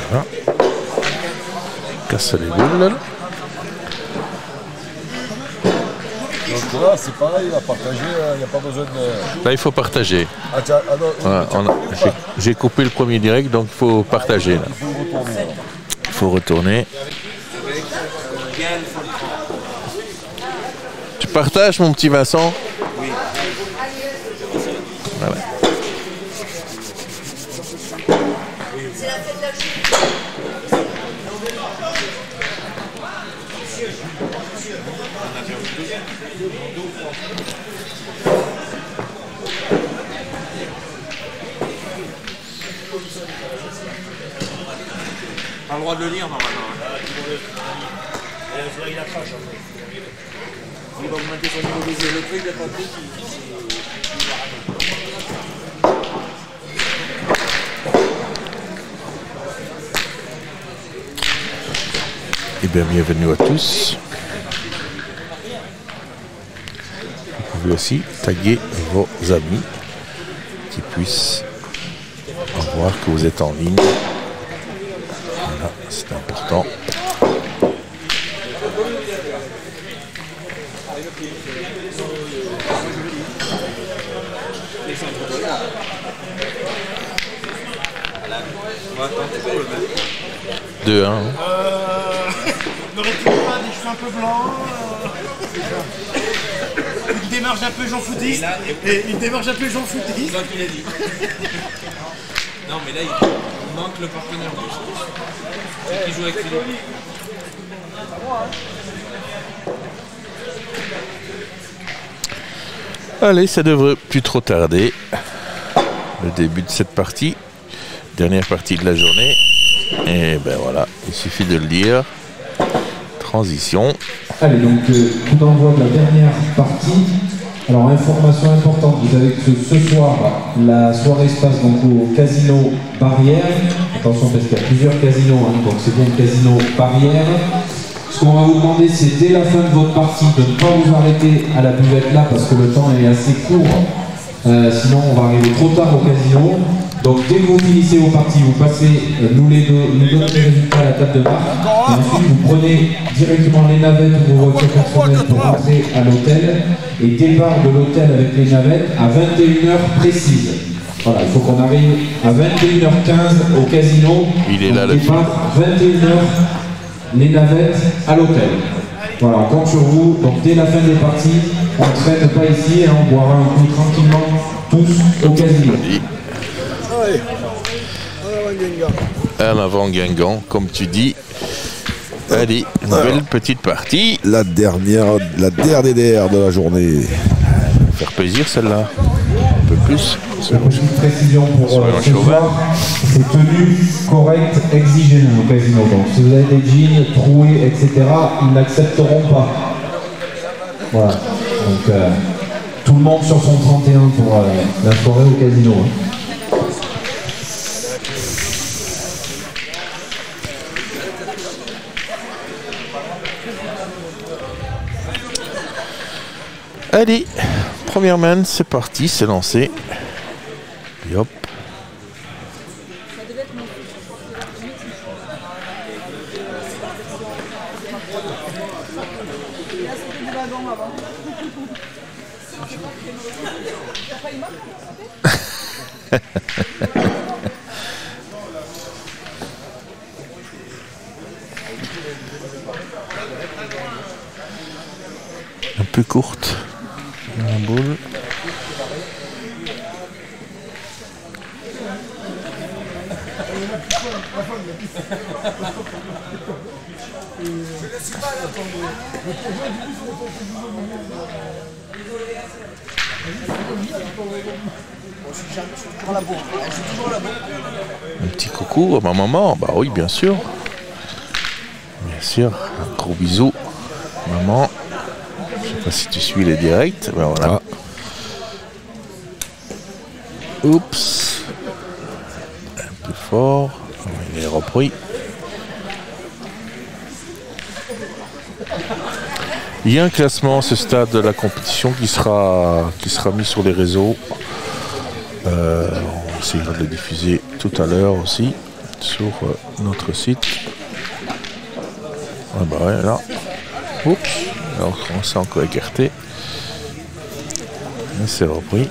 Voilà. Casse les boules là. Donc là, c'est pareil, à partager, il n'y a pas besoin de... Là, il faut partager. Ah, tiens, ah non, Voilà, j'ai coupé le premier direct, donc il faut partager. Là. il faut retourner. Alors. Il faut retourner. Tu partages, mon petit Vincent? Oui. Voilà. C'est la fête de la chute. Pas le droit de le lire normalement. Il va augmenter son niveau des yeux. Le truc de papier Et bien, bienvenue à tous. Vous pouvez aussi taguer vos amis qui puissent voir que vous êtes en ligne. Voilà, c'est important. Deux, hein. N'aurait-il pas des cheveux un peu blancs une démarche un peu Jean Foutiste une démarche un peu Jean Foutiste. c'est toi qui l'as dit. Non mais là il manque le partenaire du c'est qui joue avec Philippe. Allez, ça devrait plus trop tarder. Le début de cette partie. Dernière partie de la journée. Et ben voilà, il suffit de le dire. Transition. Allez, donc coup d'envoi de la dernière partie. Alors, information importante, vous savez que ce soir, la soirée se passe donc au Casino Barrière. Attention parce qu'il y a plusieurs casinos, hein, donc c'est bien le Casino Barrière. Ce qu'on va vous demander, c'est dès la fin de votre partie de ne pas vous arrêter à la buvette là parce que le temps est assez court. Sinon, on va arriver trop tard au casino. Donc, dès que vous finissez vos parties, vous passez, nous donnez les résultats à la table de marque. Et ensuite, vous prenez directement les navettes ou vos voitures personnelles pour rentrer à l'hôtel. Et départ de l'hôtel avec les navettes à 21h précises. Voilà, il faut qu'on arrive à 21h15 au casino. Il est là, le départ 21h, les navettes à l'hôtel. Voilà, on compte sur vous. Donc, dès la fin des parties, on ne traîne pas ici et on boira un coup tranquillement tous au casino. En avant Guingamp, comme tu dis. Allez, une belle petite partie. La dernière de la journée. Faire plaisir celle-là. Un peu plus. Une petite précision pour Soyons ce chauvins. soir, c'est tenue correcte exigée au casino. Donc si vous avez des jeans troués, etc., ils n'accepteront pas. Voilà. Donc tout le monde sur son 31 pour la soirée au casino. Hein. Allez, première main, c'est parti, c'est lancé. Et hop. Un peu courte. La boule. Un petit coucou à ma maman, bah oui bien sûr. Bien sûr, un gros bisou, maman. Je sais pas si tu suis les directs, ben voilà. Oups. Un peu fort. Il est repris. Il y a un classement à ce stade de la compétition qui sera mis sur les réseaux. On essaiera de le diffuser tout à l'heure aussi sur notre site. Ah bah ouais, là. Oups. Alors on s'est encore écarté. Et c'est repris.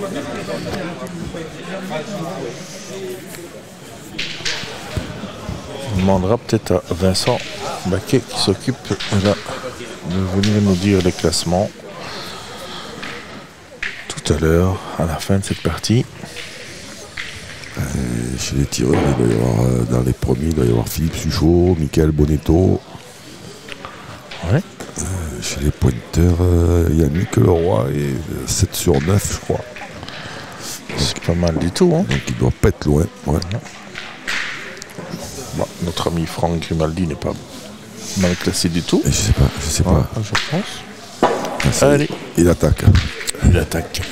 On demandera peut-être à Vincent Baquet qui s'occupe de venir nous dire les classements tout à l'heure à la fin de cette partie. Chez les tireurs, il doit y avoir, dans les premiers, il doit y avoir Philippe Suchot, Michael Bonetto. Ouais. Chez les pointeurs, Yannick Leroy et 7 sur 9, je crois. C'est pas mal du tout. Hein. Donc il doit pas être loin. Ouais. Bon, notre ami Franck Grimaldi n'est pas mal classé du tout. Et je sais pas. Je pense. Ah, Allez. Il attaque. Il attaque.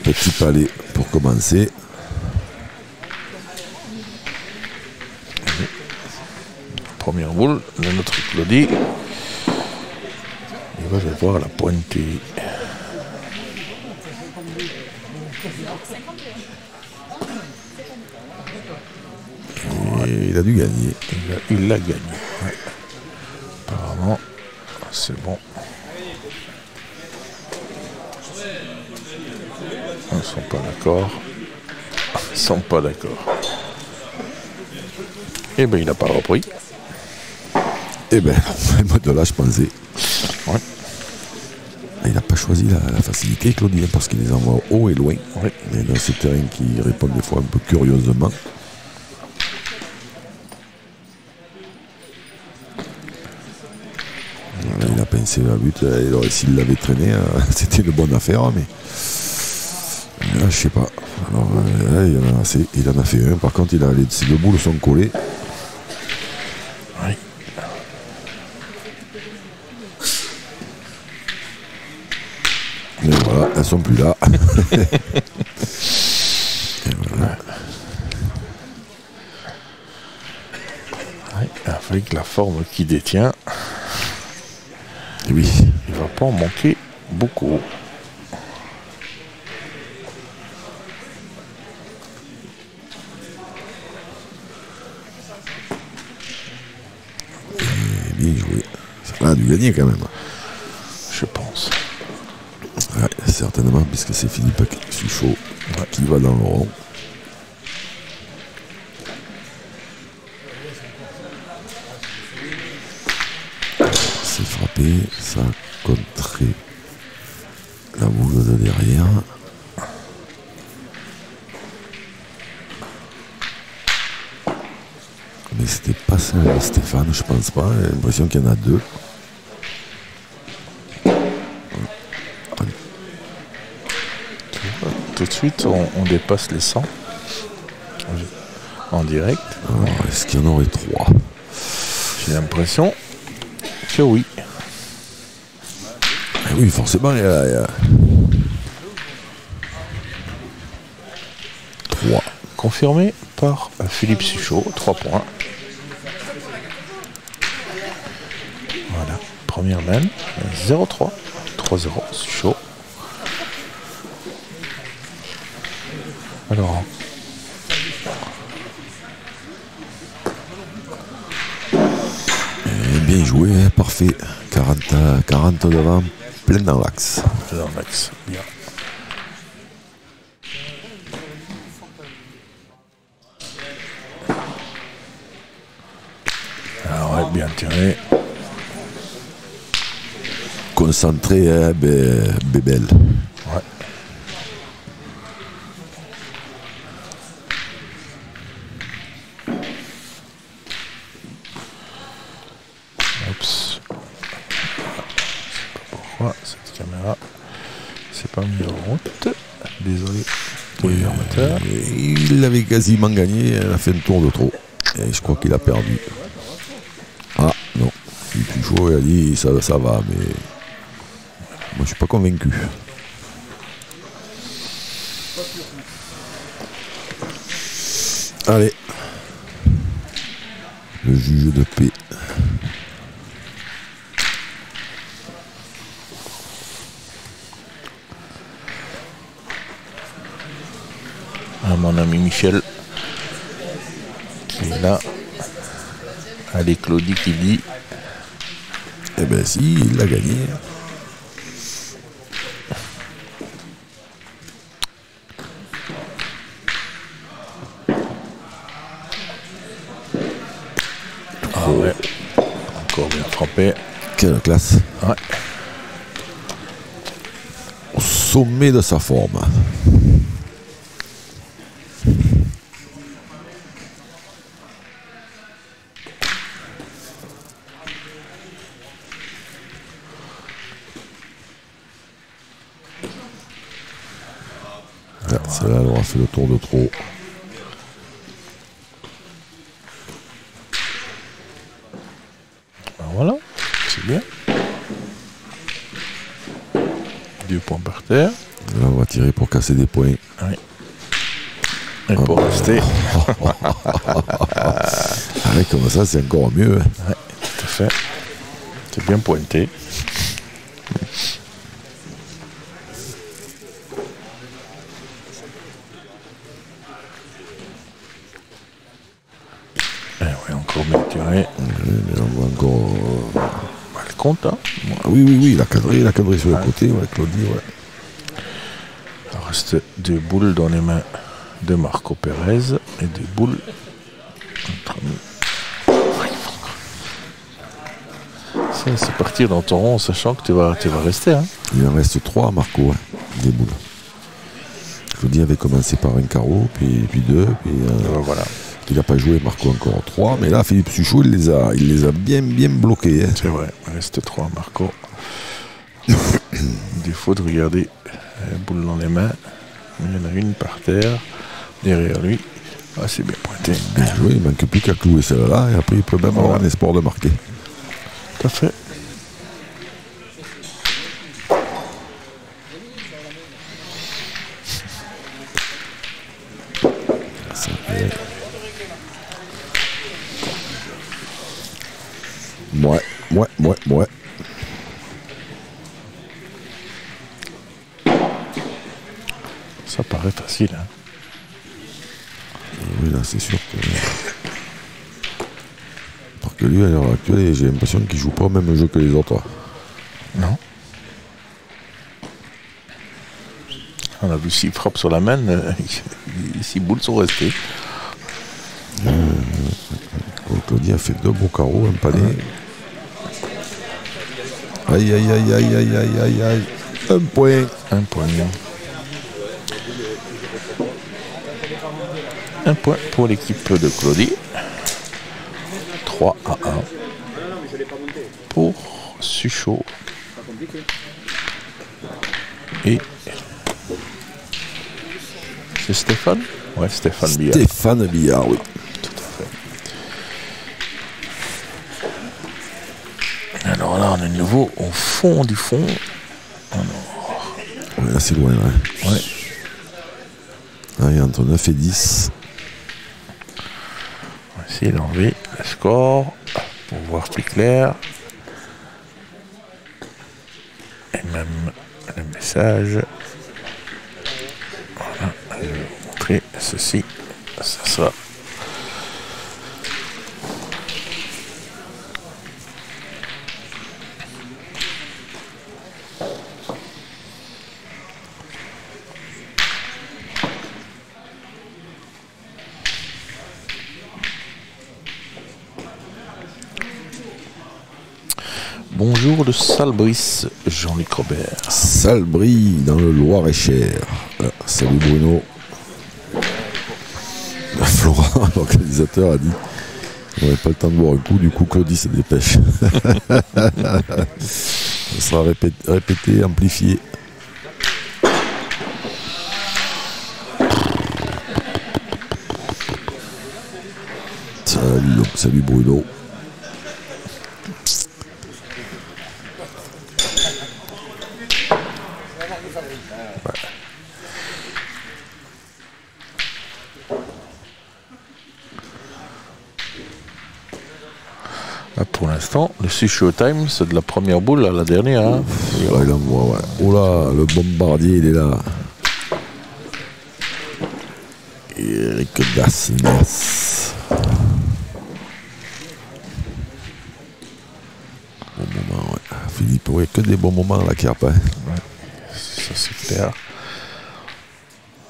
Petit palais pour commencer. Première boule de notre Claudie. Il va devoir la pointer. Et il a dû gagner. Il l'a gagné. Ouais. Apparemment, c'est bon. Ils ne sont pas d'accord. Ils ne sont pas d'accord. Eh bien, il n'a pas repris. Eh ben, moi de là, je pensais. Ouais. Il n'a pas choisi la facilité, Claudie, parce qu'il les envoie haut et loin. Ouais. Mais dans ce terrain qui répond des fois un peu curieusement. Il a pincé la but. S'il l'avait traîné, c'était une bonne affaire, mais là, je sais pas. Alors, là, il en a fait un. Par contre, ces deux boules sont collées. Oui. Et voilà, elles sont plus là. Et voilà. Oui, avec la forme qu'il détient, Et oui. il ne va pas en manquer beaucoup. Et bien joué. Ça a dû gagner quand même. Je pense. Ouais, certainement, puisque c'est Philippe Suchot qui va dans le rond. C'est frappé, ça a contré la boule de derrière. Mais c'était pas ça, Stéphane, je pense pas. J'ai l'impression qu'il y en a deux. Tout de suite, on dépasse les 100 en direct. Alors, est-ce qu'il y en aurait trois? J'ai l'impression que oui. Eh oui, forcément, il y a... 3. Confirmé par Philippe Suchot, 3 points. Voilà, première main, 0-3, 3-0, Suchot. Alors, Bien joué, hein, parfait. 40 devant, plein dans l'axe. dans l'axe, bien. Alors, ouais, bien tiré. Concentré, hein, bébelle. Ouais. Oups. Je sais pas pourquoi cette caméra s'est pas mise en route. Désolé pour les amateurs. Il avait quasiment gagné, il a fait un tour de trop. Et je crois qu'il a perdu. Ah non, il est plus chaud, il a dit ça va, mais moi je suis pas convaincu. Allez. Le juge de paix. À mon ami Michel qui est là. Allez, Claudie qui dit. Eh ben si, il l'a gagné. Ah ouais. Encore bien frappé. Quelle classe. Ouais. Au sommet de sa forme. Celle-là, elle aura fait le tour de trop. Ben voilà, c'est bien. 2 points par terre. Là, on va tirer pour casser des points. Oui. Et pour rester. Avec comme ça, c'est encore mieux. Hein. Ouais, tout à fait. C'est bien pointé. Et ouais, encore bien tiré. Mais on va encore. Elle compte, hein. Ah oui, il a cadré sur le côté, ouais, Claudie, ouais. Il reste 2 boules dans les mains de Marco Pérez et 2 boules entre nous. Ça, c'est partir dans ton rond, sachant que tu vas rester. Hein. Il en reste 3 à Marco, hein, des boules. Claudie avait commencé par un carreau, puis 2, puis Voilà. il n'a pas joué, Marco encore 3, mais là, Philippe Suchot, il les a bien bloqués. Hein. C'est vrai, il reste 3 Marco. Défaut de regarder la boule dans les mains. Il y en a une par terre, derrière lui. Ah, c'est bien pointé. Bien joué, il ne manque plus qu'à clouer celle-là, et après il peut même avoir un espoir de marquer. Tout à fait. Ça fait... Ouais. Ça paraît facile. Hein. Oui, là, c'est sûr que... Parce que lui, à l'heure actuelle, j'ai l'impression qu'il joue pas au même jeu que les autres. Non. On a vu 6 frappes sur la main, 6 boules sont restées. Claudie a fait 2 beaux carreaux, un panier. Aïe. Un point. Un point. Un point pour l'équipe de Claudie. 3-1 pour Suchot. Et c'est Stéphane? Ouais, Stéphane Billard. Stéphane Billard, oui. Tout à fait. Alors là, on est de nouveau au fond du fond. Ouais, là, c'est loin, là. Ouais. Là, il y a entre 9 et 10. On va essayer d'enlever le score pour voir plus clair. Et même le message. Voilà, je vais vous montrer ceci. Ça sera. Bonjour de Salbris, Jean-Luc Robert. Salbris, dans le Loir-et-Cher. Salut Bruno. Florent, l'organisateur, a dit on n'avait pas le temps de boire un coup, du coup Claudie se dépêche. Ça sera répété, amplifié. Salut Bruno. Ah, pour l'instant, le Showtime, c'est de la première boule à la dernière. Hein. Là, il envoie, ouais. Oh là, le bombardier, il est là. Eric Dasnas. Bon moment, ouais. Philippe, ouais, que des bons moments la carpe. Hein. Ouais, ça c'est clair.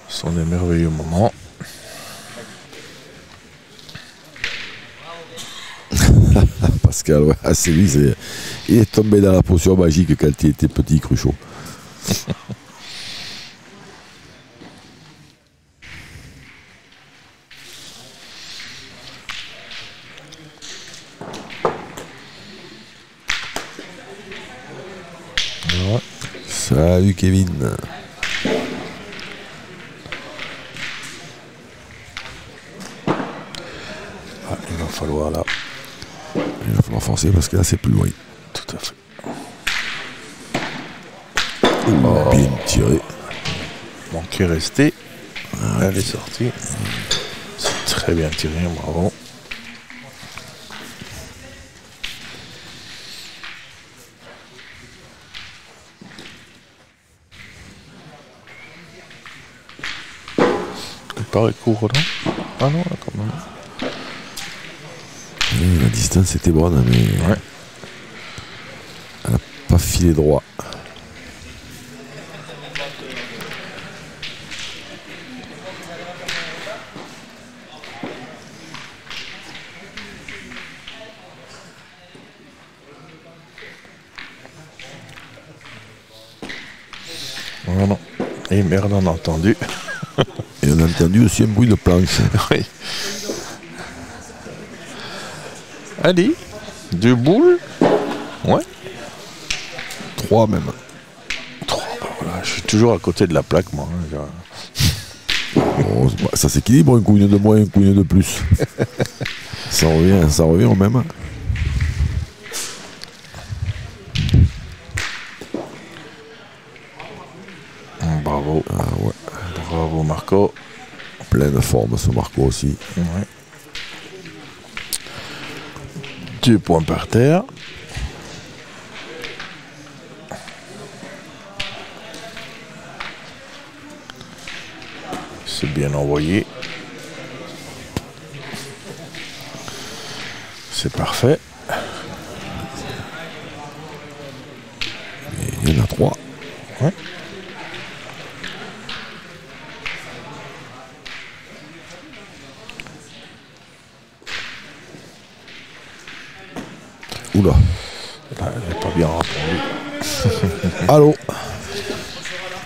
Ce sont des merveilleux moments. Pascal, ouais, c'est lui, il est tombé dans la potion magique quand il était petit, Cruchot. Ouais. Salut Kevin. Ah, il va falloir là. Il va falloir forcer parce que là c'est plus loin. Tout à fait. Bien tiré. Manqué resté. Elle est sortie. C'est très bien tiré, bravo. Il paraît court, non? Ah non, là quand même. Oui, la distance était bonne, mais Ouais. elle n'a pas filé droit. Voilà. Et merde, on a entendu. Et on a entendu aussi un bruit de planche. Oui. Allez, 2 boules. Ouais. 3 même. 3, voilà, je suis toujours à côté de la plaque, moi. Oh, ça s'équilibre, un coup une de moins, un coup une de plus. ça revient au même. Bravo. Ah ouais. Bravo, Marco. Pleine forme ce Marco aussi. Ouais. 2 points par terre. C'est bien envoyé. C'est parfait. Et il y en a 3. Ouais. Oula. Là, elle n'est pas bien répondu. Allô.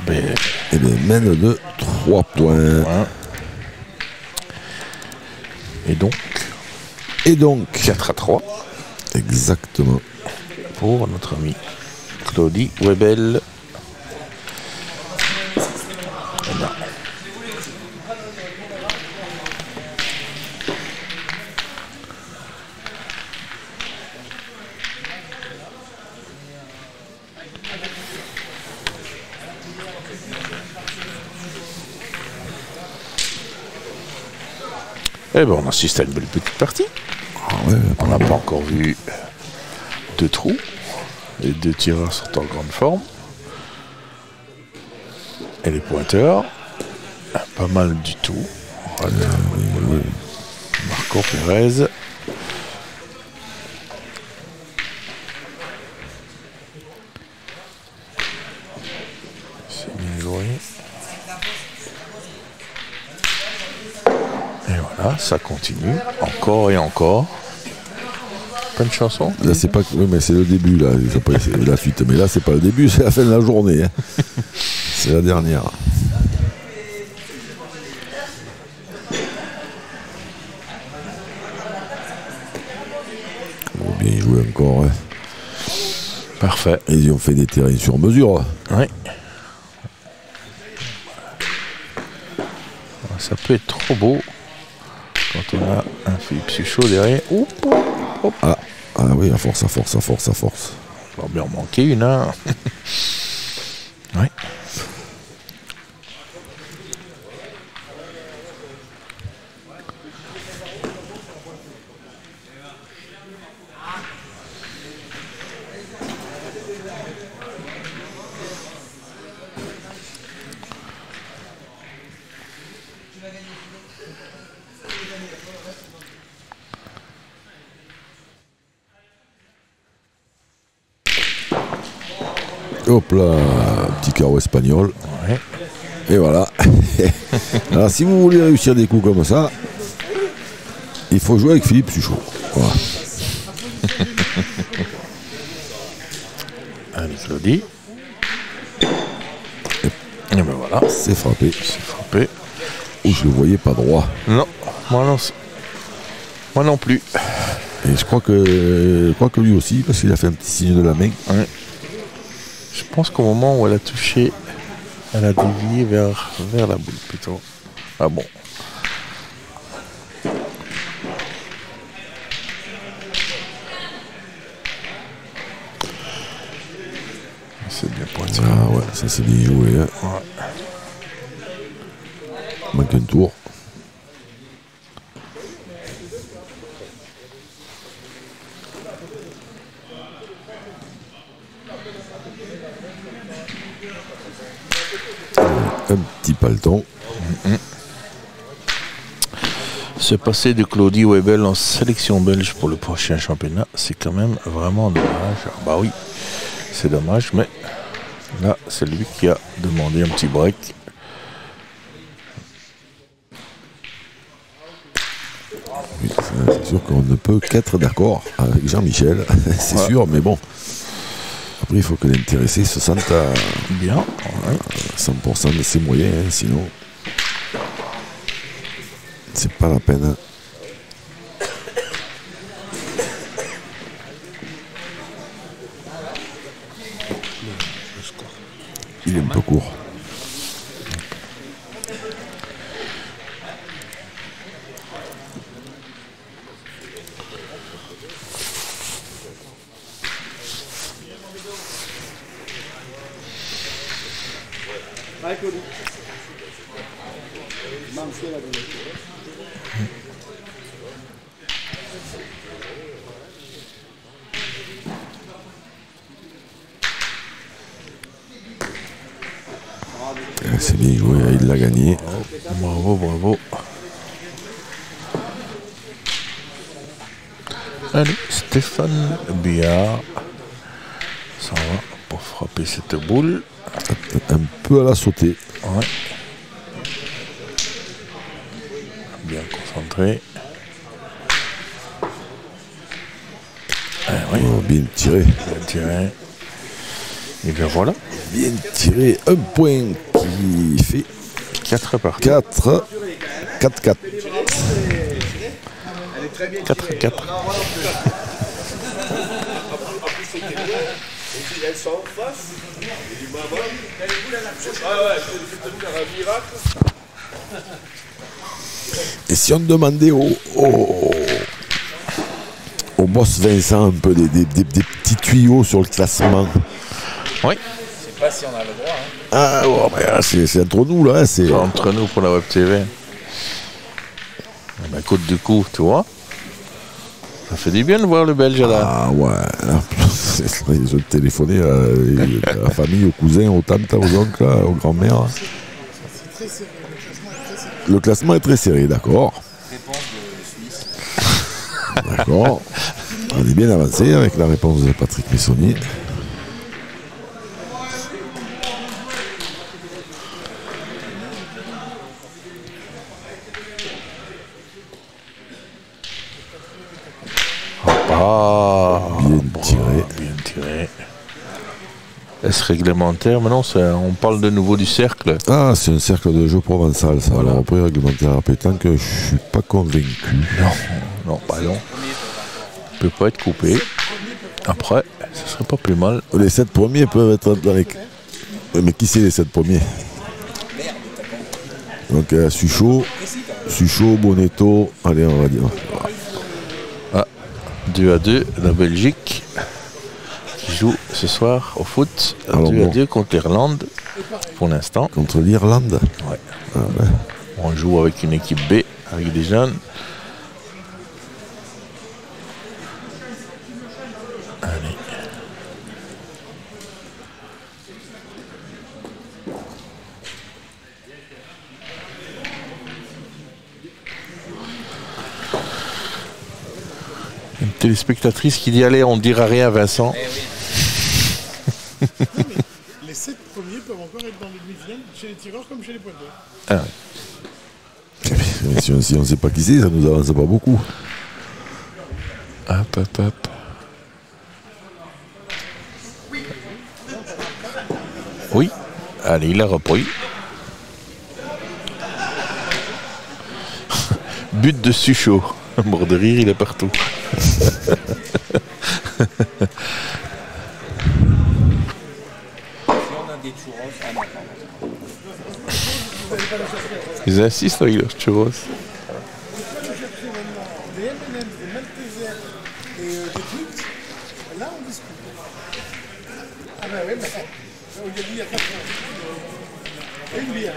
Mais, Et bien, mène de 3 points. ouais. Et donc 4-3 Exactement. pour notre ami Claudie Webel. Non. Eh ben, on assiste à une belle petite partie. Ah ouais, On n'a pas encore vu 2 trous. Les 2 tireurs sont en grande forme. Et les pointeurs, pas mal du tout. Voilà. Marco Pérez. C'est bien joué. Et voilà, ça continue. Encore et encore. Pas une chanson? là c'est pas. Oui, mais c'est le début là. Après, c'est la suite. Mais là c'est pas le début, c'est la fin de la journée. Hein. C'est la dernière. Oh, bien joué encore. Hein. Parfait. Et ils ont fait des terrains sur mesure. Oui. Ça peut être trop beau quand on a un Philippe Suchot derrière. Oup, hop. Ah oui, à force, à force, à force, à force. Il va bien en manquer une, hein. Oui. Hop là, petit carreau espagnol. Ouais. Et voilà. Alors si vous voulez réussir des coups comme ça, il faut jouer avec Philippe Suchot. Voilà. Allez, Claudie. Et ben voilà. C'est frappé. C'est frappé. Oh, je le voyais pas droit. Non, moi non plus. Et je crois que lui aussi, parce qu'il a fait un petit signe de la main. Ouais. Je pense qu'au moment où elle a touché, elle a dévié vers la boule plutôt. Ah bon. C'est bien pointé. Ah ouais, ça c'est bien joué. Hein. Ouais. Manque un tour. Un petit paleton. Se passer de Claudie Webel en sélection belge pour le prochain championnat, c'est quand même vraiment dommage. Bah oui, c'est dommage, mais là, c'est lui qui a demandé un petit break. Oui, c'est sûr qu'on ne peut qu'être d'accord avec Jean-Michel, c'est Ouais. sûr, mais bon. Après, il faut que l'intéressé se sente à Bien, ouais. 100% de ses moyens, hein, sinon c'est pas la peine. Hein. Il est un peu court. C'est bien joué, il l'a gagné. Bravo, bravo. Allez, Stéphane Biard s'en va pour frapper cette boule. Un peu à la sautée. Ouais. Bien concentré. Oui, Oh, bien tiré. bien tiré. Et bien voilà, Bien tiré. Un point qui fait 4 parties. 4. 4-4. 4-4. Elles sont en face. Et du maman. Ah ouais, je vais te faire un miracle. Et si on demandait au boss Vincent un peu des petits tuyaux sur le classement. Oui, Je sais pas si on a le droit. Hein. Ah, oh, mais là, c'est entre nous là. Hein, c'est... entre nous pour la Web TV. Eh ben, écoute, du coup, tu vois, ça fait du bien de voir le Belge là. Ah ouais. Ils ont téléphoné à la famille, aux cousins, aux tantes, aux oncles, aux grands-mères. Le classement est très serré, d'accord. Réponse de Suisse. D'accord. On est bien avancé avec la réponse de Patrick Messonnier. Ah, Bien bravo, tiré. Bien tiré. Est-ce réglementaire? Maintenant, on parle de nouveau du cercle. Ah, c'est un cercle de jeu provençal, ça. Voilà. Alors après, réglementaire à pétanque, je suis pas convaincu. Non, pardon. Il peut pas être coupé. Après, ce serait pas plus mal. Les 7 premiers peuvent être dans les... Mais qui c'est les 7 premiers? Donc Suchot, Bonetto, allez on va dire. 2-2, la Belgique qui joue ce soir au foot. Alors 2-2 contre l'Irlande pour l'instant. Contre l'Irlande. Ouais. Ah, ouais. On joue avec une équipe B, avec des jeunes. Allez. téléspectatrice qui dit allez, on ne dira rien, Vincent. Les 7 premiers peuvent encore être dans les demi-finales chez les tireurs comme chez les pointeurs. Ah, Mais si on ne sait pas qui c'est, ça nous avance pas beaucoup. hop, hop, hop. Oui, allez, il a repris. But de Suchot. Mort de rire, il est partout. Ils insistent avec leurs churros. Des M&M's, des Maltesers et des Twix, là on discute. Ah bah ouais, on lui a dit il y a 4 ans. Et une bière.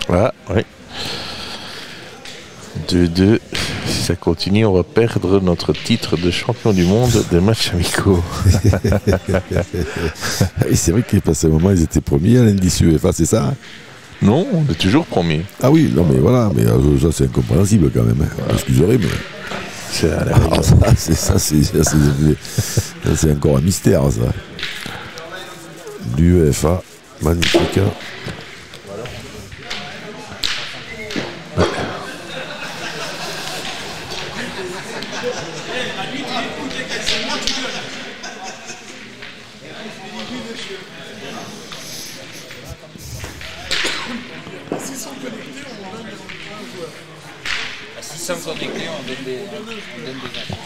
Ah, oui. 2-2. Si ça continue, on va perdre notre titre de champion du monde des matchs amicaux. Et c'est vrai qu'à un moment, ils étaient premiers à l'indice UEFA, c'est ça? Non, on est toujours premier. Ah oui, non mais voilà, mais ça c'est incompréhensible quand même. Hein. Excuserez, mais. C'est à la Ah, c'est encore un mystère, ça. L'UEFA, magnifique. Si sont connectés, on donne des infos.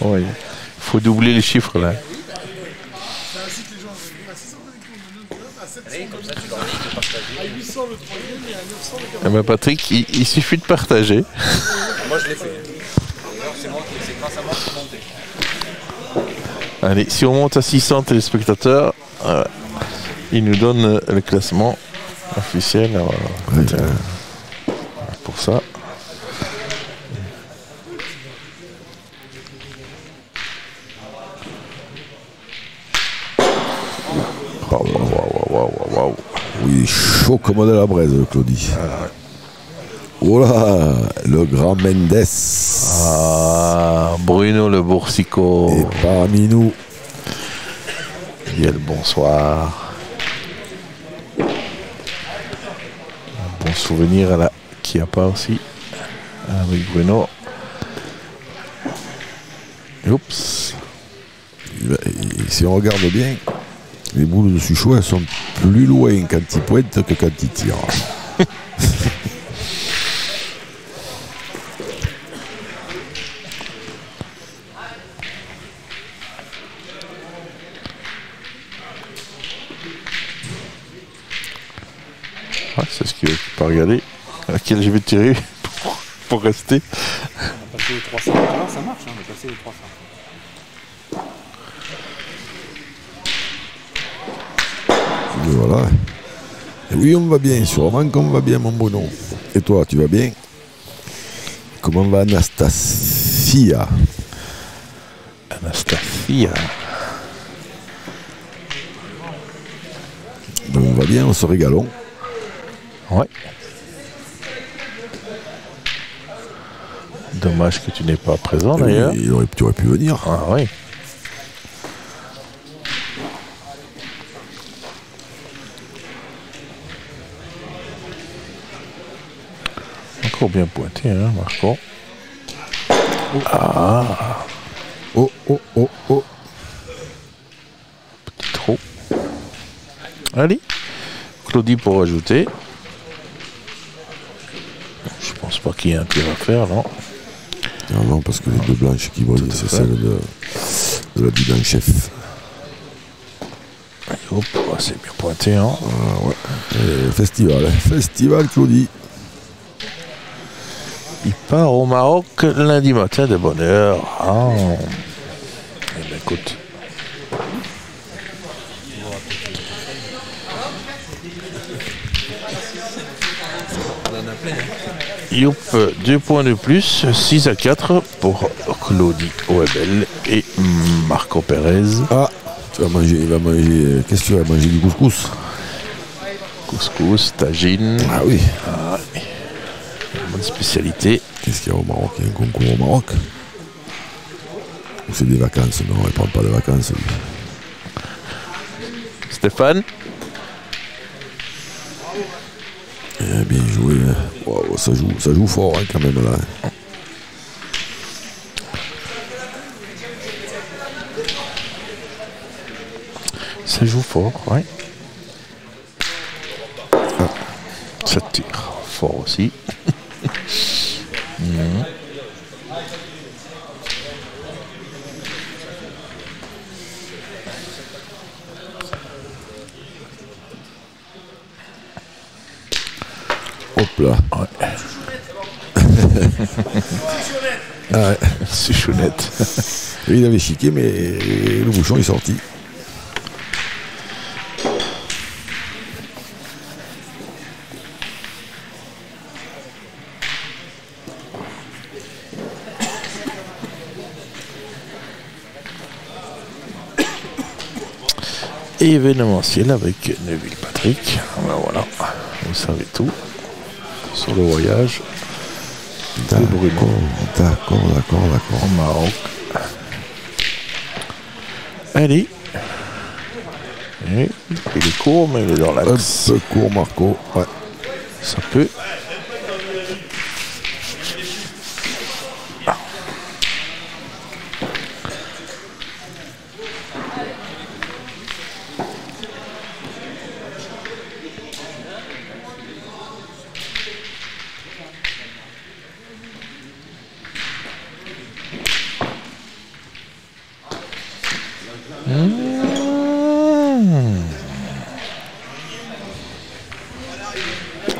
Oui. Faut doubler les chiffres là. Allez, comme ça, tu leur dis de partager. À 800 le troisième et à 900 le Eh ben Patrick, il suffit de partager. Moi, je l'ai fait. D'ailleurs, c'est grâce à moi que c'est monté. Allez, si on monte à 600 téléspectateurs, il nous donne le classement officiel. Alors, pour ça. Waouh. Oui, chaud comme de la braise, Claudie. Oh là, le grand Mendes. Ah, Bruno le Boursicot. Et parmi nous. Bien le bonsoir. Un bon souvenir à la qui a pas aussi avec Bruno. Oups. Et si on regarde bien, les boules de Suchot, elles sont plus loin quand ils pointent que quand ils tirent. Ouais, c'est ce qu'il ne faut pas regarder. À quel je vais tirer pour rester. On a passé les 300. Alors, ça marche, hein, on a passé les 300. Et voilà. Et oui, on va bien, sûrement qu'on va bien, mon Bruno. Et toi, tu vas bien? Comment va Anastasia? Anastasia. Ben, on va bien, on se régalons. Ouais. Dommage que tu n'es pas présent d'ailleurs. Oui, tu aurais pu venir. Ah oui. Encore bien pointé, hein, Marco. Ah. Oh. Petit trou. Allez. Claudie pour rajouter. Je pense pas qu'il y ait un tir à faire, non. Non, parce que les deux blanches qui brillent, c'est celle de la bidon chef. Allez, hop, c'est bien pointé, hein. Ah ouais. Festival Claudie. Il part au Maroc lundi matin de bonne heure. Ah. Eh bien, écoute. On en a plein. Youp, 2 points de plus, 6-4 pour Claudie Oebel et Marco Pérez. Ah, tu vas manger, il va manger. Qu'est-ce que tu vas manger? Du couscous? Couscous, tagine. Ah oui. Ah, oui. Bonne spécialité. Qu'est-ce qu'il y a au Maroc? Il y a un concours au Maroc? Ou c'est des vacances? Non, il prend pas de vacances. Lui. Stéphane? Eh, bien joué. Hein. Wow, ça joue fort hein, quand même là. Ça joue fort, ouais. Ah, ça tire fort aussi. Hop là. Ouais. Ah ouais. C'est chounette. Lui, il avait chiqué, mais le bouchon est sorti. Événementiel avec Neville Patrick. Ben voilà, vous savez tout sur le voyage de Bruno D'accord. au Maroc. Allez. Et il est court, mais il est dans Un l'axe. peu court, Marco. Ouais. Ça peut.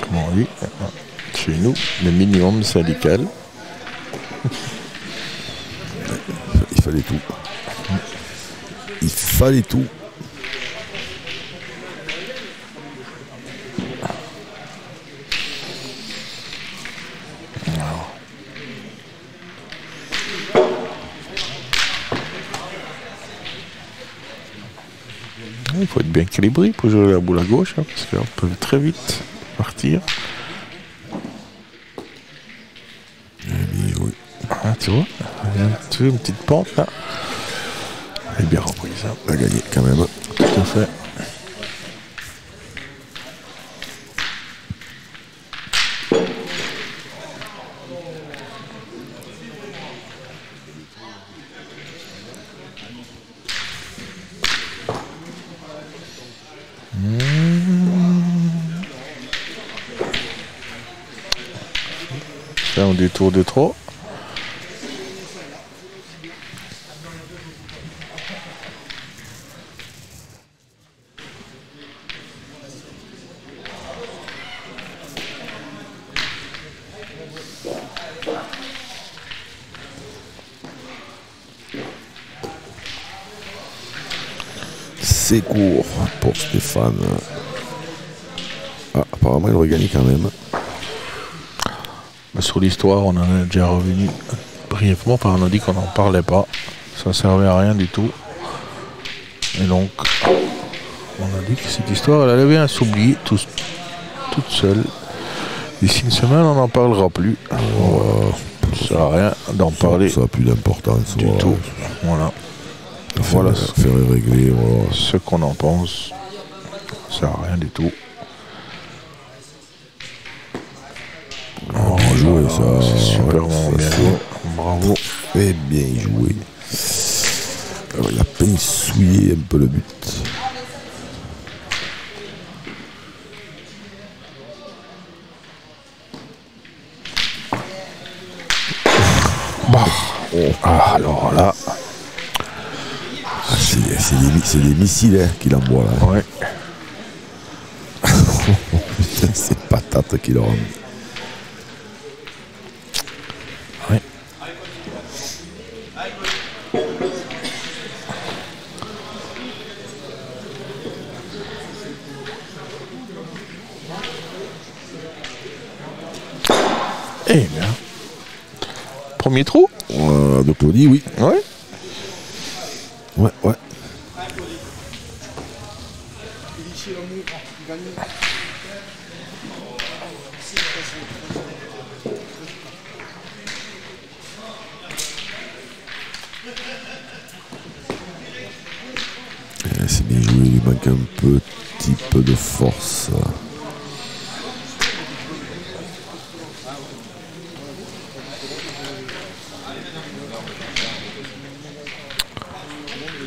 Comment on dit? Chez nous, le minimum syndical. Il fallait tout. Il fallait tout. Il faut être bien calibré pour jouer la boule à gauche, hein, parce qu'on peut très vite partir. Bien joué. Ah, tu vois, tu vois, une petite pente là. Elle est bien reprise. Hein. On a gagné quand même. Tout à fait. Faire un détour de trop. C'est court pour Stéphane. Ah, apparemment, il aurait gagné quand même. Sur l'histoire, on en est déjà revenu brièvement, parce qu'on a dit qu'on n'en parlait pas. Ça servait à rien du tout. Et donc, on a dit que cette histoire, elle allait bien s'oublier toute seule. D'ici une semaine, on n'en parlera plus. Ça sert à rien d'en parler Ça n'a plus d'importance. du tout. Voilà. Voilà Faire régler. Voilà. ce qu'on en pense. Ça sert à rien du tout. Bien joué, ça. C'est superment Ouais, bien ça, joué. Bravo. Très bien joué. Alors, il a pinsouillé un peu le but. Ah, alors là, Ah, c'est des missiles hein, qu'il envoie là. ouais. Putain, c'est patate qu'il leur a mis. Ouais. Eh bien. Premier trou? De Claudie, oui. Ouais. Ouais, ouais. C'est bien joué, il lui manque un petit peu de force.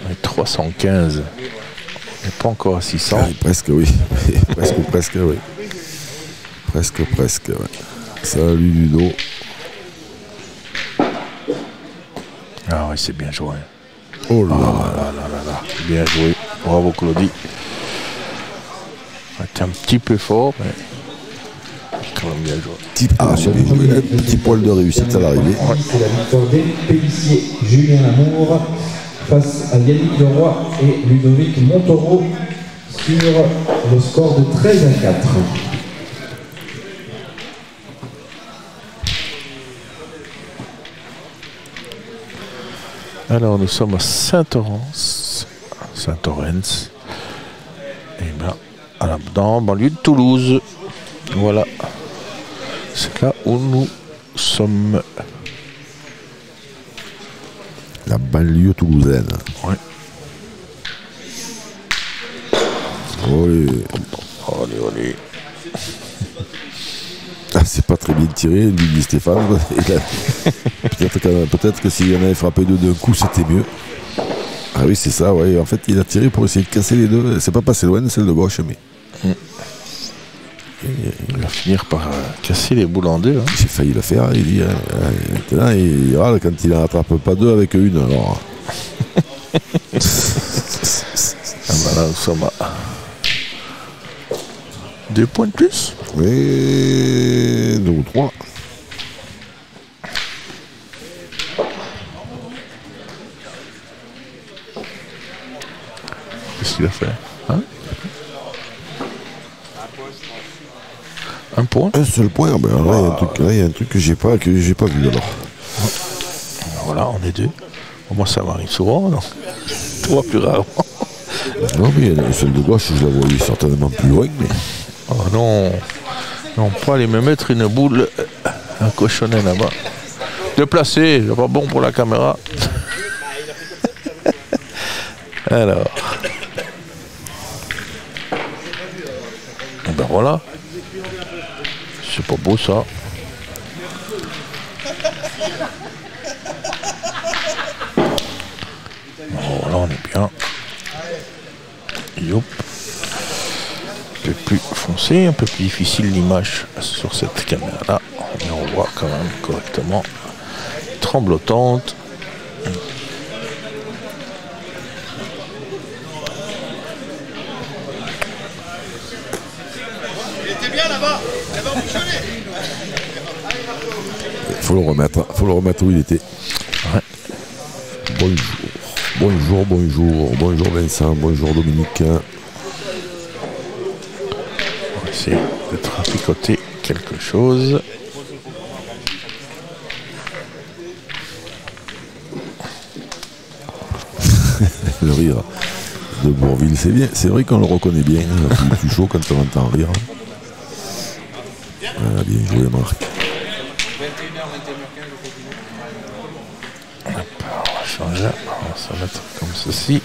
Ouais, 315. On n'est pas encore à 600. Ah, presque, oui. presque, oui. Presque, ouais. Salut Ludo. Ah oui, c'est bien joué. Oh là là. Bien joué. Bravo Claudie. T'es un petit peu fort, mais quand même bien joué. C'est bien joué. Un petit poil de réussite à l'arrivée. C'est la victoire des Pélissier, Julien Lamour face à Yannick Leroy et Ludovic Montaureau sur le score de 13-4. Alors nous sommes à Saint-Orens. Et bien, dans la banlieue de Toulouse. Voilà. C'est là où nous sommes. La banlieue toulousaine. Ouais. Olé. Ah, c'est pas très bien tiré, lui dit Stéphane. Peut-être que s'il y en avait frappé deux d'un coup, c'était mieux. Ah oui, c'est ça, ouais. En fait, il a tiré pour essayer de casser les deux. C'est pas passé loin, celle de gauche, mais. Il va finir par casser les boules en deux. Hein. J'ai failli le faire, il dit. Maintenant, il râle quand il en rattrape pas deux avec une, alors. Voilà, nous sommes à 2 points de plus. Oui, 2 ou 3. Qu'est-ce qu'il a fait, hein? Un point. Un seul point. Ben là, il y a un truc que j'ai pas vu alors. Voilà, on est deux. Moi, ça m'arrive souvent, donc. Toi, plus rarement. Non, mais celle de gauche, je la voyais certainement plus loin, mais. Oh non. Non, pas aller me mettre une boule, un cochonnet là-bas. Déplacé, c'est pas bon pour la caméra. Alors. Et ben voilà. C'est pas beau ça. Oh, là on est bien. Yop. Un peu plus foncé, un peu plus difficile l'image sur cette caméra là, mais on voit quand même correctement. Tremblotante. Il était bien là-bas, il avait embouchonné. Faut le remettre où il était. Ouais. Bonjour Vincent, bonjour Dominique. On va essayer de traficoter quelque chose. Le rire de Bourville, c'est bien. C'est vrai qu'on le reconnaît bien. Il est plus chaud quand on entend rire. Ah, bien joué Marc. 21h, 21h15 On va changer, on va se mettre comme ceci.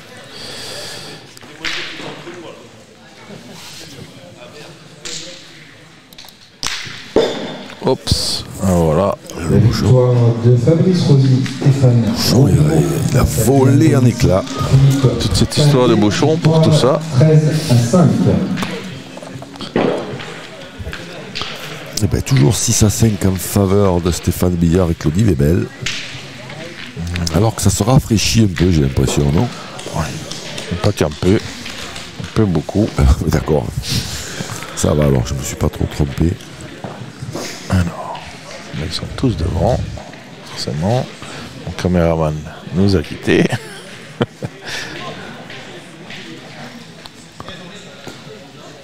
Oups, voilà. La victoire de Fabrice Rosy, Stéphane. Oh, il a volé en éclat. Toute cette histoire de bouchon pour tout ça. 13-5. Et ben, toujours 6-5 en faveur de Stéphane Billard et Claudie Webel. Alors que ça se rafraîchit un peu, j'ai l'impression, non? Ouais. Pas qu'un peu. Un peu beaucoup. D'accord. Ça va alors, je me suis pas trop trompé. Alors, ils sont tous devant. Forcément. Mon caméraman nous a quittés.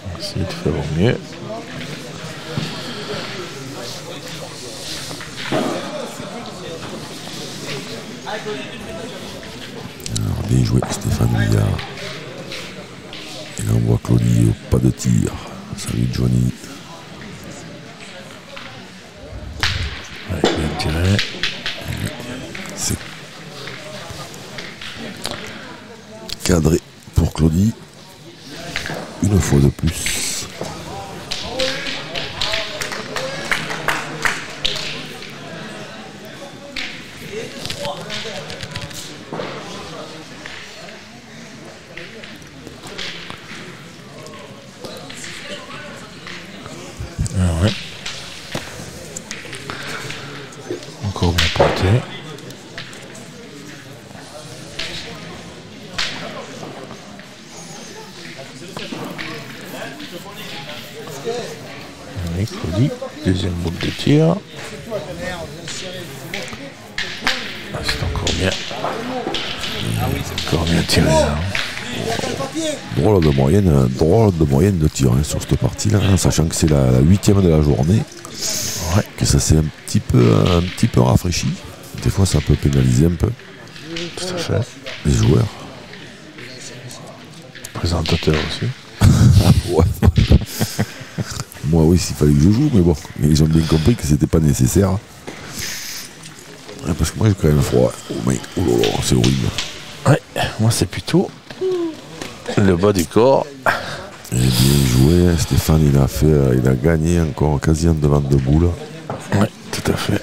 On va essayer de faire au mieux. Alors, bien joué Stéphane Billard. Et là on voit Claudie au pas de tir. Salut Johnny. Ouais, bien tiré. C'est cadré pour Claudie. Une fois de plus. Ah ouais. Encore bien porté. Allez, Claudie, deuxième boule de tir. Ah, c'est encore bien. Encore bien tiré. Hein. Drôle de moyenne de tir hein, sur cette partie-là, hein, sachant que c'est la 8e de la journée. Ouais. Que ça s'est un petit peu rafraîchi. Des fois ça peut pénaliser un peu Tout à fait. les joueurs. Présentateur aussi. Ouais. Moi oui, s'il fallait que je joue, mais bon, ils ont bien compris que c'était pas nécessaire. Ouais, parce que moi j'ai quand même froid. Oh mec, oh là là, c'est horrible. Ouais, moi c'est plutôt le bas du corps. Et bien joué, Stéphane il a gagné encore quasi en devant de boule. Ouais, tout à fait.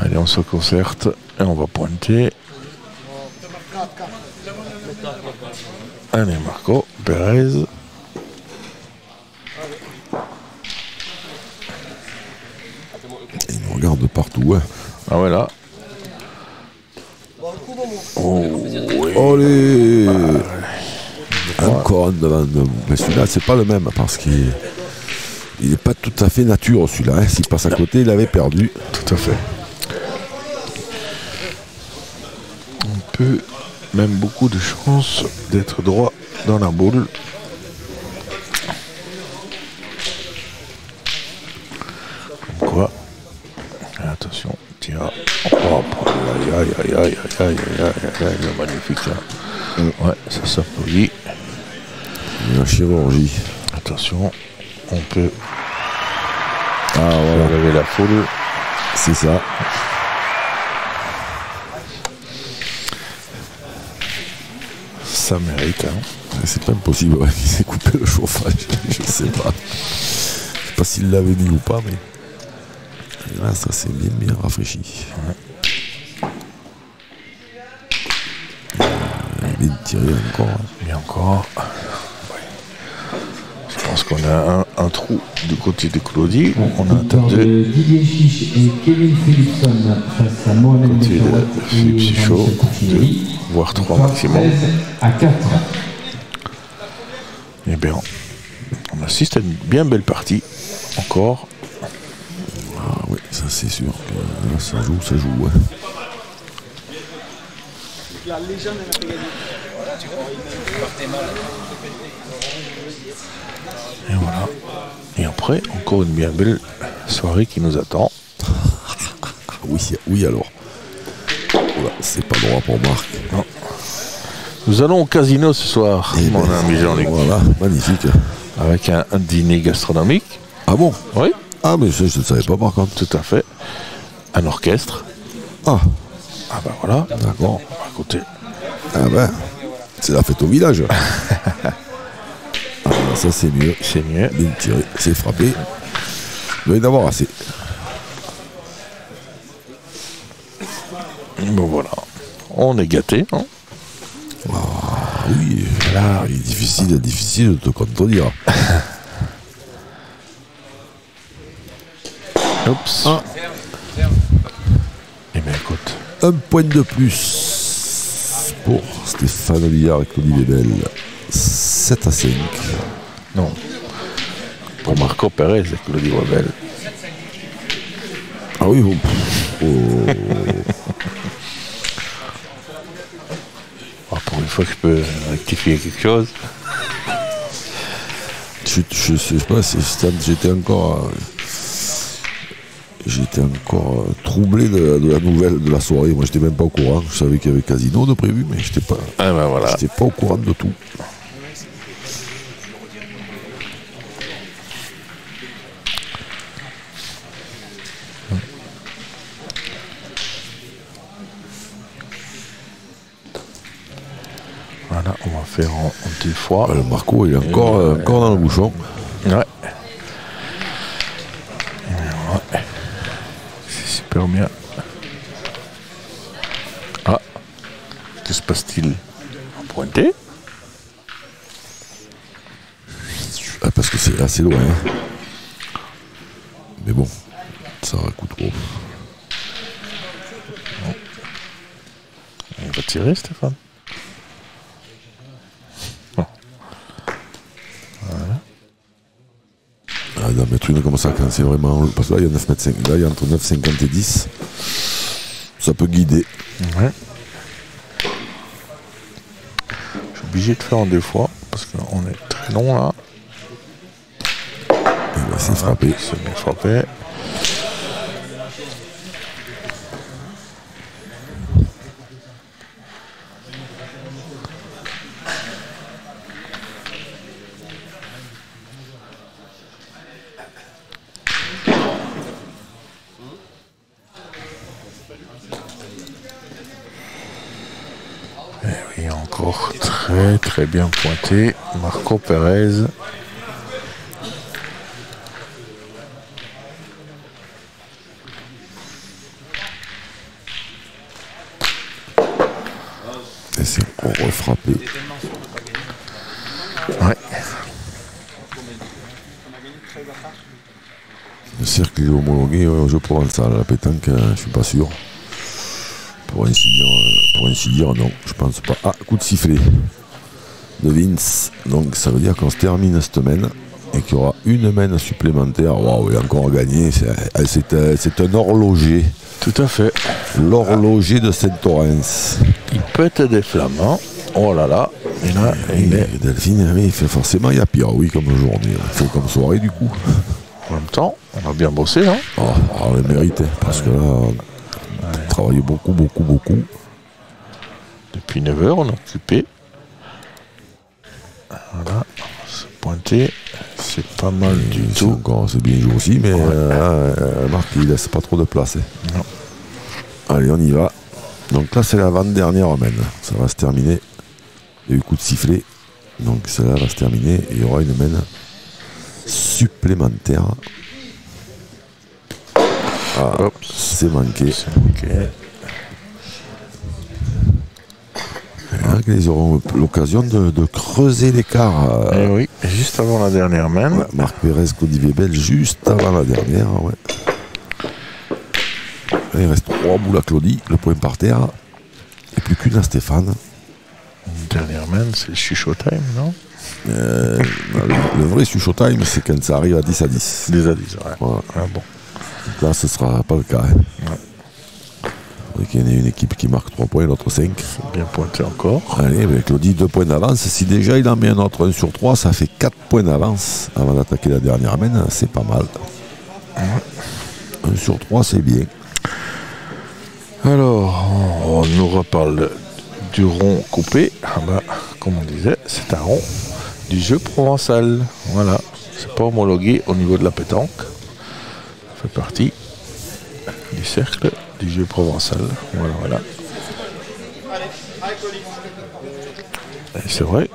Allez, on se concerte et on va pointer. Allez, Marco Pérez. Il nous regarde de partout. Hein. Ah ouais, là. Oh, oui. Allez encore un devant de boule. Mais celui-là, c'est pas le même parce qu'il n'est pas tout à fait nature celui-là. Hein. S'il passe à côté, il avait perdu. Tout à fait. On peut même beaucoup de chances d'être droit dans la boule. Comme quoi. Attention, tire. Oh, aïe, aïe, aïe, aïe, aïe, aïe, aïe, aïe, magnifique ça. Ouais, ça s'applaudit. La chirurgie. Attention, on peut Ah voilà, lever la foule. c'est ça. Ça mérite, hein. C'est pas impossible ouais, qu'il s'est coupé le chauffage. Je sais pas. Je sais pas s'il l'avait mis ou pas, mais. Et là, ça c'est bien rafraîchi. Bien tiré encore. Hein. Et encore. Ouais. Je pense qu'on a un trou du côté de Claudie. On a un top Victoire 2. de Didier Chiche et Kevin Philipson face à Mohamed Côté de Mechawat Philippe et Chichot, Jean-Michel Coutinelli. voire 3 Victoire maximum. 13 à 4. Eh bien, on assiste à une bien belle partie. Encore. Ah oui, ça c'est sûr. Que, là, ça joue. Ouais. Et voilà. Et après, encore une bien belle soirée qui nous attend. Oui alors. Voilà, c'est pas droit pour Marc. Non. Nous allons au casino ce soir, Eh mon ben, ami Jean-Luc. Voilà, magnifique. Avec un dîner gastronomique. Ah bon? Oui, Ah mais ça je ne savais pas par contre. tout à fait. Un orchestre. Ah, Ah ben voilà. d'accord. À côté. Ah ben, c'est la fête au village. Ah ça c'est mieux. C'est mieux. Bien tiré, c'est frappé. Il doit y en avoir assez. Bon voilà. On est gâtés. Hein. Ah oui, là, il est difficile de te contredire. Oups. Ah. Eh bien écoute. Un point de plus pour Stéphane Billard et Claudie Lebel. 7 à 5. Non. Pour Marco Pérez et Claudie Webel. Ah oui, oh. Pour une fois que je peux rectifier quelque chose. Je sais pas si j'étais encore j'étais encore troublé de la nouvelle de la soirée. Moi, j'étais même pas au courant. Je savais qu'il y avait casino de prévu, mais j'étais pas, Ah ben voilà. j'étais pas au courant de tout. Voilà, on va faire en 2 fois. Le Marco, il est encore dans le bouchon. Ouais. Ouais. C'est super bien. Ah. Que se passe-t-il? Pointé? Ah, parce que c'est assez loin. Hein. Mais bon, ça a un coup trop. On va tirer, Stéphane. Ah, d'en mettre une comme ça quand c'est vraiment. Parce que là, il y a 9,5 m. Là, il y a entre 9,50 et 10. Ça peut guider. Ouais. Je suis obligé de faire en 2 fois parce qu'on est très long là. Et là, c'est frappé. C'est bien frappé. Et oui, encore très très bien pointé. Marco Pérez. Et c'est encore refrappé. Ouais. Le cercle est homologué au jeu provençal. La pétanque, je suis pas sûr. Pour ainsi dire, non, je pense pas. Ah, coup de sifflet de Vince. Donc ça veut dire qu'on se termine cette semaine et qu'il y aura une main supplémentaire. Waouh, il a encore gagné. C'est un horloger. Tout à fait. L'horloger de Saint-Orens. Il pète des flamants. Oh là là. Et là, il est... Delphine, oui, forcément, il y a pire, oui, comme journée. Il fait comme soirée, du coup. En même temps, on a bien bossé, hein. On le mérite, parce que là, on a travaillé beaucoup. Depuis 9 h, on a occupé. Voilà. Se pointer, c'est pas mal du tout. C'est bien joué aussi, mais Marc, il laisse pas trop de place. Hein. Non. Allez, on y va. Donc là, c'est l'avant-dernière main. Ça va se terminer. Il y a eu coup de sifflet. Donc celle-là va se terminer. Et il y aura une main supplémentaire. Ah, c'est manqué. Ils auront l'occasion de creuser l'écart. Eh oui, juste avant la dernière main. Ouais, Marc Pérez, Claudie Bell, juste avant la dernière. Ouais. Il reste 3 boules à Claudie, le point par terre. Et plus qu'une à Stéphane. Dernière main, c'est le chuchot time, non? Le vrai chuchot time, c'est quand ça arrive à 10 à 10. 10 à 10, ouais. Voilà. Ah bon. Donc là, ce ne sera pas le cas. Hein. Ouais. Il y en a une équipe qui marque 3 points, l'autre 5. Bien pointé encore. Allez, ben Claudie, 2 points d'avance. Si déjà il en met un autre 1 sur 3, ça fait 4 points d'avance avant d'attaquer la dernière main. C'est pas mal. 1 sur 3, c'est bien. Alors, on nous reparle du rond coupé. Ah bah, comme on disait, c'est un rond du jeu provençal. Voilà. C'est pas homologué au niveau de la pétanque. Ça fait partie du cercle du jeu provençal. Voilà. Et c'est vrai.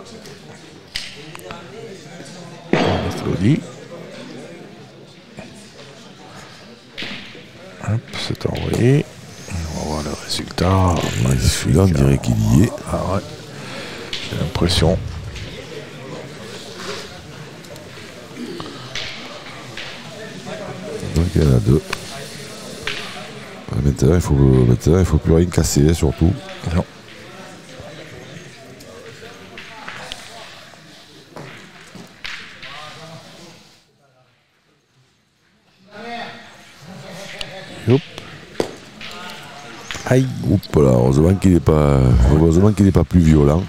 On applaudit. Hop, c'est envoyé. On va voir le résultat. Celui-là, on dirait qu'il y est. Ah ouais. J'ai l'impression. Donc il y en a 2. Maintenant, il faut plus rien casser, surtout. Non. Hop. Aïe. Oups là, heureusement qu'il n'est pas plus violent.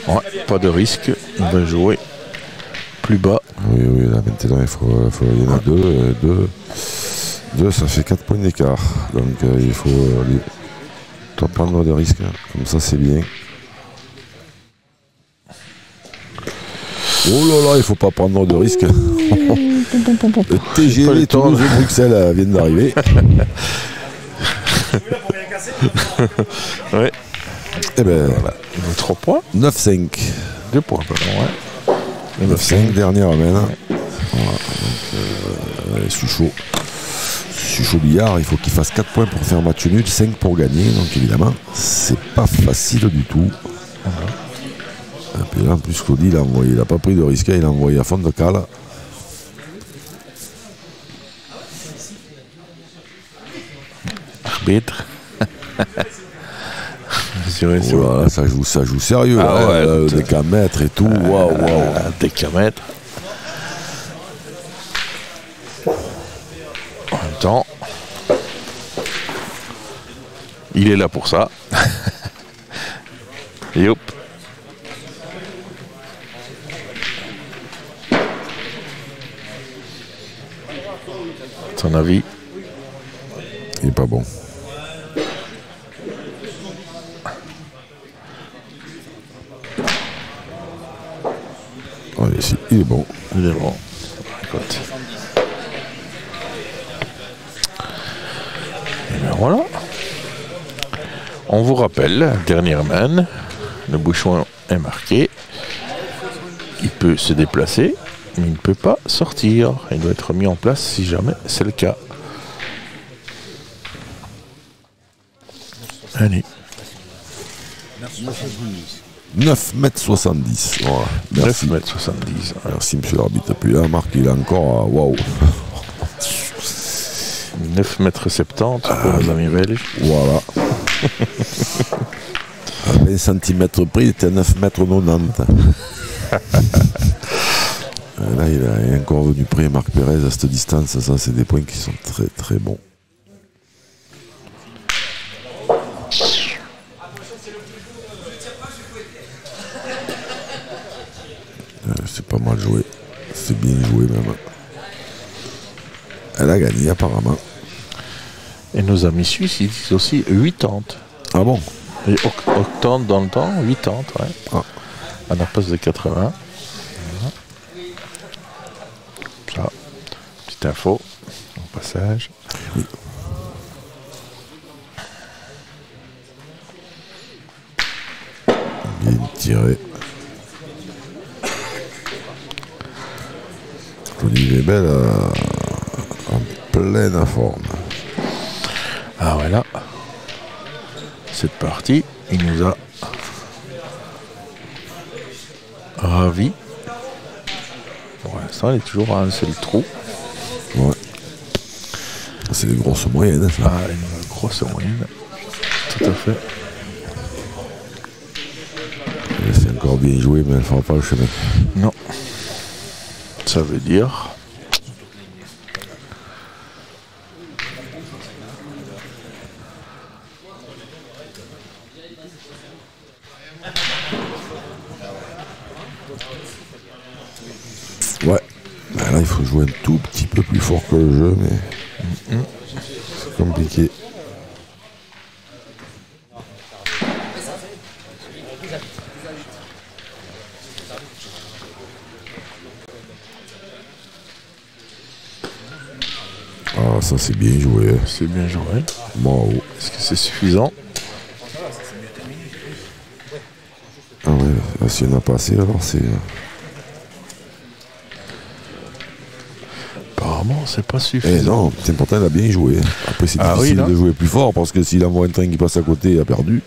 Ouais, pas de risque. On va jouer plus bas. Oui, oui, là maintenant il y en a deux. Deux, ça fait 4 points d'écart. Donc il faut pas prendre de risques. Comme ça, c'est bien. Oh là là, il faut pas prendre de risques. Le TGV Toulouse-Bruxelles vient d'arriver. Ouais. Et ben Voilà. 3 points. 9-5. 2 points, pardon, ouais. 9-5, dernière main. Voilà, donc Suchot. Suchot Billard, il faut qu'il fasse 4 points pour faire match nul, 5 pour gagner. Donc évidemment, c'est pas facile du tout. Et puis là, en plus, Claudie, il a pas pris de risque, il a envoyé à fond de cale. Arbitre. Voilà, ça joue sérieux. Ah ouais, décamètre et tout. Waouh. Décamètre. En même temps, il est là pour ça. Et hop. Ton avis? Il est pas bon. Allez, si, il est bon. Il est bon. Écoute. Et bien voilà. On vous rappelle, dernière main, le bouchon est marqué. Il peut se déplacer, mais il ne peut pas sortir. Il doit être mis en place si jamais c'est le cas. Allez. 9,70 m. Voilà. Merci. 9,70 m. Merci, monsieur l'arbitre. Puis là, Marc, il est encore à waouh. 9,70 m pour nos amis belges. Voilà. À 20 cm près, il était à 9,90 m. Là, il est encore venu près, Marc Pérez, à cette distance. Ça, c'est des points qui sont très, très bons. C'est pas mal joué. C'est bien joué, même. Elle a gagné, apparemment. Et nos amis suisses, ils disent aussi 80. Ah bon? Et 80 dans le temps, 80, ouais. Ah. À la place de 80. Voilà. Ça, petite info au passage. Oui. Bien tiré. Olivier Bell en pleine forme. Ah voilà. Cette partie, il nous a ravis. Pour l'instant, il est toujours à un seul trou. Ouais. C'est des grosses moyennes, ça. Ah, une grosse moyenne. Tout à fait. C'est encore bien joué, mais elle ne fera pas le chemin. Non. Ça veut dire... Ouais. Ben là, il faut jouer un tout petit peu plus fort que le jeu, mais c'est compliqué. Ah, ça c'est bien joué. C'est bien joué. Wow. Est-ce que c'est suffisant? Ah ouais, là, s'il n'y en a pas assez, alors c'est... Apparemment, c'est pas Eh suffisant. non, c'est important, il a bien joué. Après, c'est Ah difficile oui, là. de jouer plus fort, parce que s'il envoie un train qui passe à côté, il a perdu.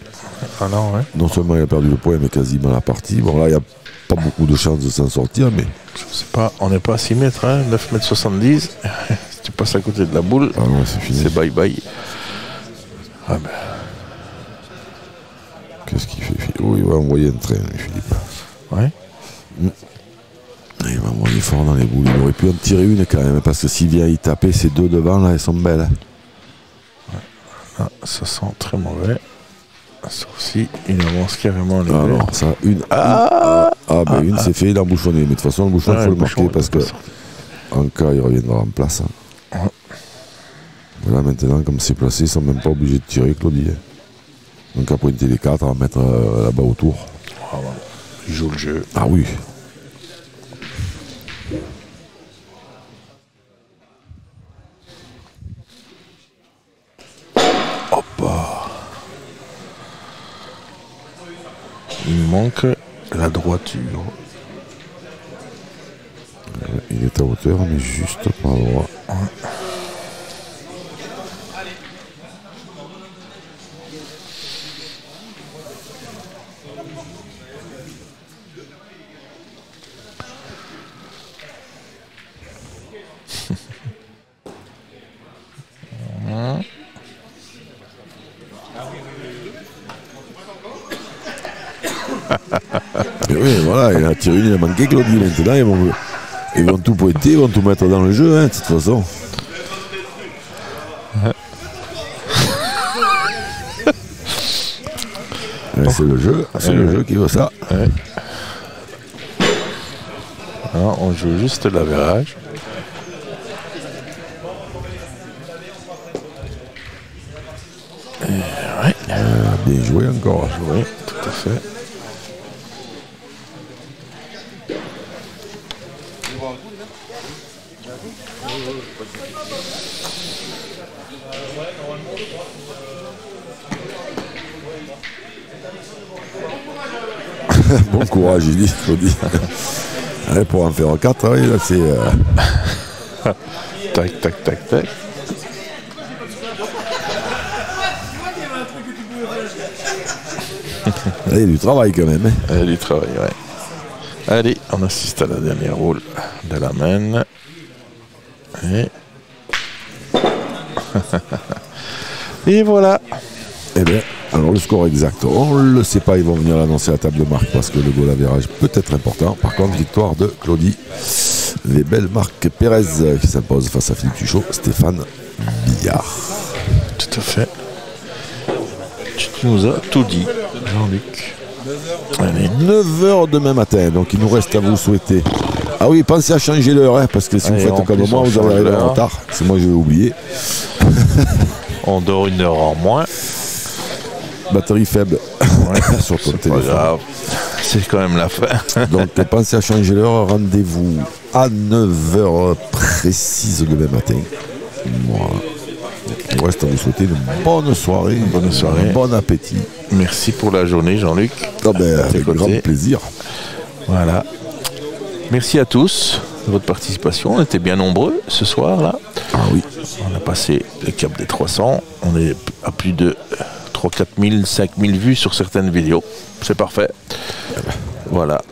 Ah non, ouais. Non seulement il a perdu le point, mais quasiment la partie. Bon, là, il n'y a pas beaucoup de chances de s'en sortir, mais... Je sais pas, on n'est pas à 6 mètres, hein, 9,70 m. Si tu passes à côté de la boule, Ah ouais, c'est fini. c'est bye bye. Ah ben, Qu'est-ce qu'il fait, Philippe? Oh, il va envoyer un train, lui, Philippe. ouais. Il va envoyer fort dans les boules. Il aurait pu en tirer une quand même, parce que s'il vient y taper, ces deux devant, là, elles sont belles. Ah, ça sent très mauvais. Ça aussi, il avance carrément le Ah verre. non, ça, une. Une c'est fait, il a embouchonné. Mais de toute façon, le bouchon, il Ouais, faut le le marquer bouchon, parce que, de toute en cas, il reviendra en place. Hein. Voilà, maintenant, comme c'est placé, ils sont même pas obligés de tirer, Claudie. Donc, à pointer les 4, on va mettre là-bas autour. Ah, voilà. Il joue le jeu. Ah oui. Il manque la droiture. Il est à hauteur, mais juste pas droit. Mais oui, voilà, il a tiré une, il a manqué Claudie. Maintenant, ils vont tout pointer, ils vont tout mettre dans le jeu, hein, de toute façon. Ouais, c'est le jeu qui veut ça. Ouais. Alors, on joue juste l'avérage. Bien joué encore. Oui, tout à fait. Bon courage, il dit, Claudie. Allez, pour en faire 4, oui, là, c'est... Tac, tac, tac, tac. Il y a du travail quand même. Hein. Il y a du travail, ouais. Allez, on assiste à la dernière roule de la main. Et... Et voilà. Eh bien, alors le score exact, on ne le sait pas, ils vont venir l'annoncer à la table de marque parce que le goal average peut être important. Par contre, victoire de Claudie. Les belles marques Pérez qui s'impose face à Philippe Tuchot, Stéphane Billard. Tout à fait. Tu nous as tout dit, Jean-Luc. Allez, 9h demain matin, donc il nous reste à vous souhaiter. Ah oui, pensez à changer l'heure, hein, parce que si Allez, vous en faites comme plus, moi, on vous allez change arriver en l'heure. retard. C'est moi, je vais oublier. On dort 1 heure en moins. Batterie faible sur ton Pas téléphone. grave. C'est quand même la fin. Donc pensez à changer l'heure, rendez-vous à 9h précise demain matin. Voilà. Il nous reste à vous souhaiter une bonne soirée. Bonne soirée. Un bon appétit. Merci pour la journée, Jean-Luc. Ah ben, À tes avec côtés. grand plaisir. Voilà. Merci à tous de votre participation. On était bien nombreux ce soir là. Ah oui. On a passé le cap des 300. On est à plus de 3 4 000, 5 000 vues sur certaines vidéos. C'est parfait. Voilà.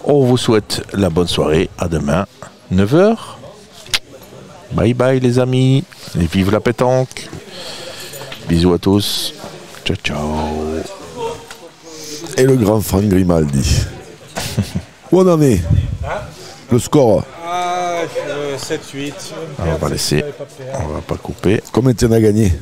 On vous souhaite la bonne soirée. À demain, 9h. Bye bye les amis. Et vive la pétanque. Bisous à tous. Ciao ciao. Et le grand Franck Grimaldi. Où on en est? Le score, Ah, 7-8. On va laisser. On va pas couper. combien tu en as gagné?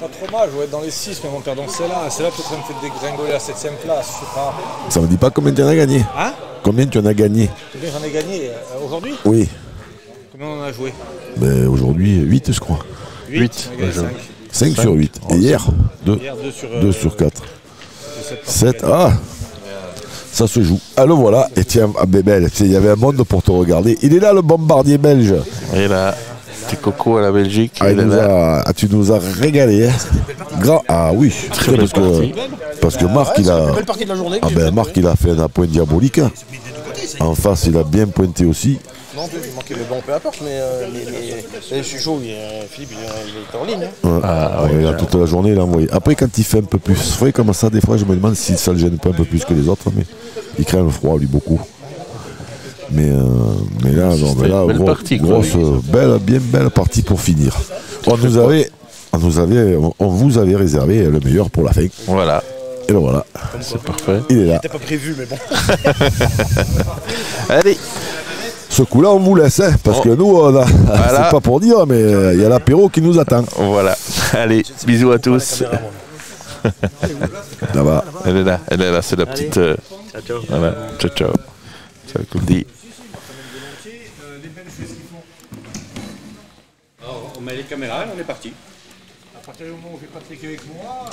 Pas trop mal, je vais être dans les 6, mais mon perdant celle-là. Celle-là peut-être me fait dégringoler à 7ème place, je sais pas. Ça me dit pas combien tu en as gagné? Hein? Combien tu en as gagné? Combien j'en ai gagné aujourd'hui? Oui. Combien on en a joué? Ben, aujourd'hui, 8 je crois. 8. On a gagné 5. 5 sur 8. Et hier, 2. Hier, 2 sur 4. 7. 7. Ah, ça se joue. Alors voilà. Et tiens, ah, Bébel, il y avait un monde pour te regarder. Il est là, le bombardier belge. Et là, tes cocos à la Belgique. Ah, il est là. tu nous as régalé. Hein. Ah oui. Très belle Parce que Marc, il a. Belle partie de la journée. Ah ben Marc, il a fait un appoint diabolique. Hein. En face, il a bien pointé aussi. Non, il manquait le bon peu importe, mais je suis chaud, Philippe, il est en ligne. Hein. Ouais. Ah, Ouais, oui, il a toute la journée, il a envoyé. Après, quand il fait un peu plus frais comme ça, des fois, je me demande si ça le gêne pas un peu plus que les autres, mais il craint le froid, lui, beaucoup. Mais là, non, mais là, Belle partie, quoi, grosse, bien belle partie pour finir. On vous avait réservé le meilleur pour la fin. Voilà, Et donc voilà, c'est parfait. il est là. C'était pas prévu, mais bon. Allez, Ce coup-là, on vous laisse, hein, parce que nous, Voilà. c'est pas pour dire, mais il y a l'apéro qui nous attend. voilà. Allez, bisous à tous. Là-bas. Elle est là, c'est la petite. Ciao. Voilà, ciao, ciao. Ciao, Kouldi. Alors, on met les caméras et on est parti. À partir du moment où j'ai Patrick avec moi.